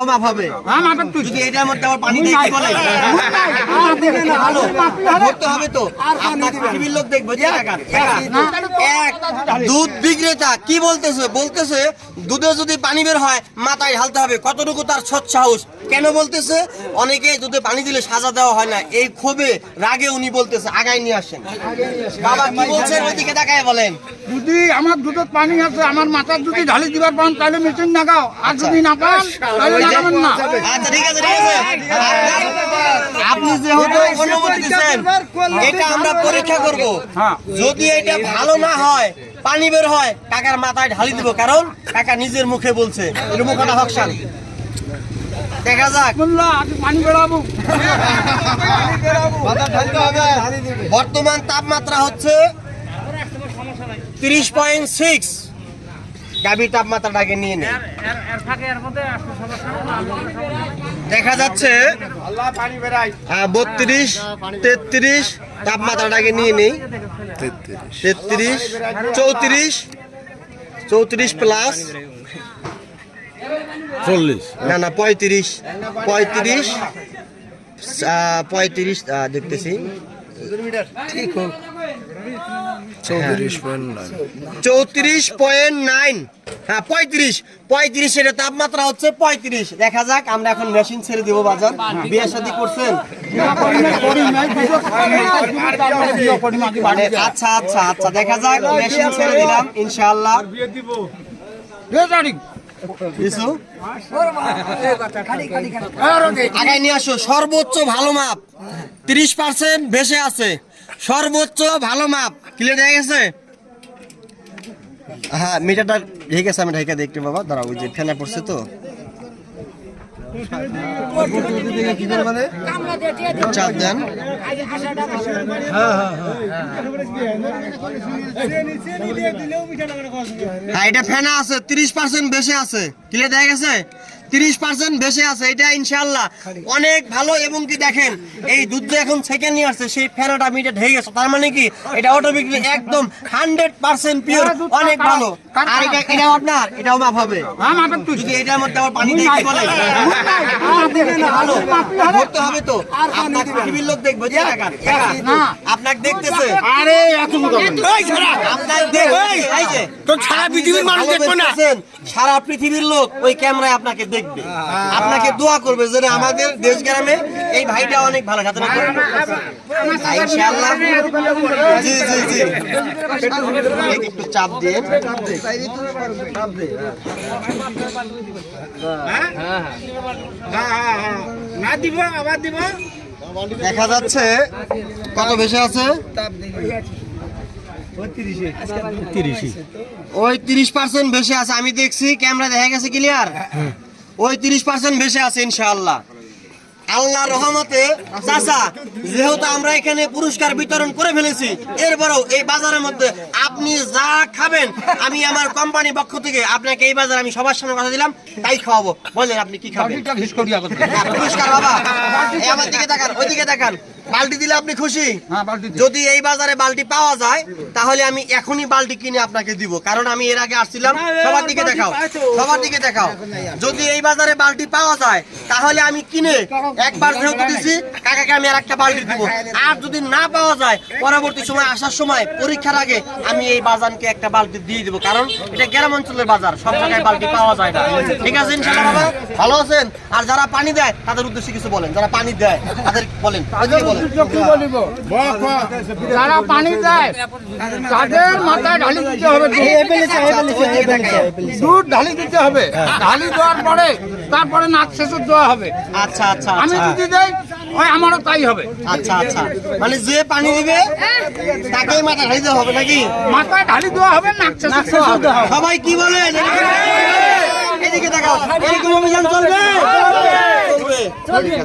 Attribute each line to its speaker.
Speaker 1: হবে যদি এটার মধ্যে আবার পানি দিয়ে কি বলে ধরতে হবে তো আপনার পৃথিবীর লোক দেখবে যে এক দুধ বিক্রেতা কি বলতেছে বলতেছে দুধে যদি পানি বের হয় মাথায় ঢালতে হবে কতটুকু তার সৎসাহস কেন বলতেছে অনেকে দুধে পানি দিলে সাজা দেওয়া হয় না এই ক্ষোভে রাগে উনি বলতেছে আগায় নিয়ে আসেন বাবা কি বলছেন ওইদিকে তাকায় বলেন
Speaker 2: যদি আমার দুধের পানি আছে আমার মাথার যদি ঢালি দিবার পান তাহলে মেশিন লাগাও আর যদি না পান তাহলে লাগাবেন না
Speaker 1: আচ্ছা ঠিক আছে আপনি যেহেতু অনুমতি দিচ্ছেন এটা আমরা পরীক্ষা করব যদি এটা ভালো না হয় পানি বের হয় কাকার মাথায় ঢালি দিব কারণ কাকা নিজের মুখে বলছে এর মুখটা হকসান দেখা যাক
Speaker 2: পানি বেরাবো
Speaker 1: বর্তমান তাপমাত্রা হচ্ছে 30.6 গাভীর তাপমাত্রাটাকে নিয়ে নেই দেখা যাচ্ছে 32 33 তাপমাত্রাটাকে নিয়ে নেই 33 34 প্লাস
Speaker 3: 40
Speaker 1: না না 35 দেখতেছি ঠিক 34.9 হ্যাঁ 35 এর তাপমাত্রা হচ্ছে 35 দেখা যাক আমরা এখন মেশিন ছেড়ে দেব বাজার বিয়ে শাদী করছেন আচ্ছা আচ্ছা আচ্ছা দেখা যাক মেশিন ছেড়ে দিলাম ইনশাআল্লাহ আগায় নিয়ে আসো সর্বোচ্চ ভালো মাপ 30% বেশি আছে সর্বোচ্চ ভালো মাপ ক্লিয়ার হয়ে গেছে হ্যাঁ মিটারটা ঠিক আছে আমি ঢাকা দেখতে বাবা দাঁড়াও ওই যে ফেনা পড়ছে তো চাপ দেন হ্যাঁ এটা ফেনা আছে 30% বেশি আছে ক্লিয়ার দেখা গেছে 30% বেশি আছে এটা ইনশাআল্লাহ অনেক ভালো এবং কি দেখেন এই দুধ এখন সেকেন্ড নিয়ে আসছে সেই ফেনাটা মিটে ঢেকে গেছে তার মানে কি এটা অটোমেটিক একদম 100% পিওর অনেক ভালো আর এটা আপনার এটাও মাপ হবে যদি এটার মধ্যে আবার পানি দিয়ে কি বলে ভালো ধরতে হবে তো আপনার পৃথিবীর লোক দেখবে যে আপনাকে দেখতেছে
Speaker 2: আরে এত
Speaker 1: আপনাকে এই যে
Speaker 2: তো সারা পৃথিবীর মানুষ দেখবে না
Speaker 1: সারা পৃথিবীর লোক ওই ক্যামেরায় আপনাকে দেখবে আপনাকে দোয়া করবে যে আমাদের দেশ গ্রামে এই ভাইটা অনেক ভালো খাতে ইনশাআল্লাহ জি জি জি একটু চাপ দিয়ে
Speaker 2: না দিব আবার দিব
Speaker 1: দেখা যাচ্ছে কত বেশি আছে ওই 30% বেশি আছে আমি দেখছি ক্যামেরা দেখা গেছে ক্লিয়ার ওই 30% বেশি আছে ইনশাআল্লাহ আল্লাহর রহমতে চাচা যেহেতু আমরা এখানে পুরস্কার বিতরণ করে ফেলেছি এরপরেও এই বাজারের মধ্যে আপনি যা খাবেন আমি আমার কোম্পানি পক্ষ থেকে আপনাকে এই বাজারে আমি সবার সামনে কথা দিলাম তাই খাওয়াবো বলেন আপনি কি খাবেন পুরস্কার বাবা আমার দিকে তাকান ওইদিকে তাকান বালতি দিলে আপনি খুশি যদি এই বাজারে বালতি পাওয়া যায় তাহলে আমি এখনই বালতি কিনে আপনাকে দিব কারণ আমি এর আগে আসছিলাম সবার দিকে দেখাও যদি এই বাজারে বালতি পাওয়া যায় তাহলে আমি কিনে একবার যেহেতু দিছি কাকাকে আমি আর একটা বালতি দিব আর যদি না পাওয়া যায় পরবর্তী সময় আসার সময় পরীক্ষার আগে আমি এই বাজারকে একটা বালতি দিয়ে দিব কারণ এটা গ্রাম অঞ্চলের বাজার সব জায়গায় বালতি পাওয়া যায় না ঠিক আছে ইনশাআল্লাহ বাবা ভালো আছেন আর যারা পানি দেয় তাদের উদ্দেশ্যে কিছু বলেন যারা পানি দেয় তাদের বলেন
Speaker 2: যারা পানি দেয় তাদের মাথায় ঢালি দিতে হবে দুধ ঢালি দিতে হবে ঢালি দেওয়ার পরে তারপরে নাক শেষে দেওয়া হবে
Speaker 1: আচ্ছা আচ্ছা
Speaker 2: আমি যদি দেই ওই আমারও তাই হবে
Speaker 1: আচ্ছা আচ্ছা মানে যে পানি দিবে তাকেই মাথা ঢালি দেওয়া হবে নাকি
Speaker 2: মাথায় ঢালি দেওয়া হবে নাক শেষে দেওয়া হবে
Speaker 1: সবাই কি বলেন এদিকে তাকাও এরকম অভিযান চলবে
Speaker 2: চলবে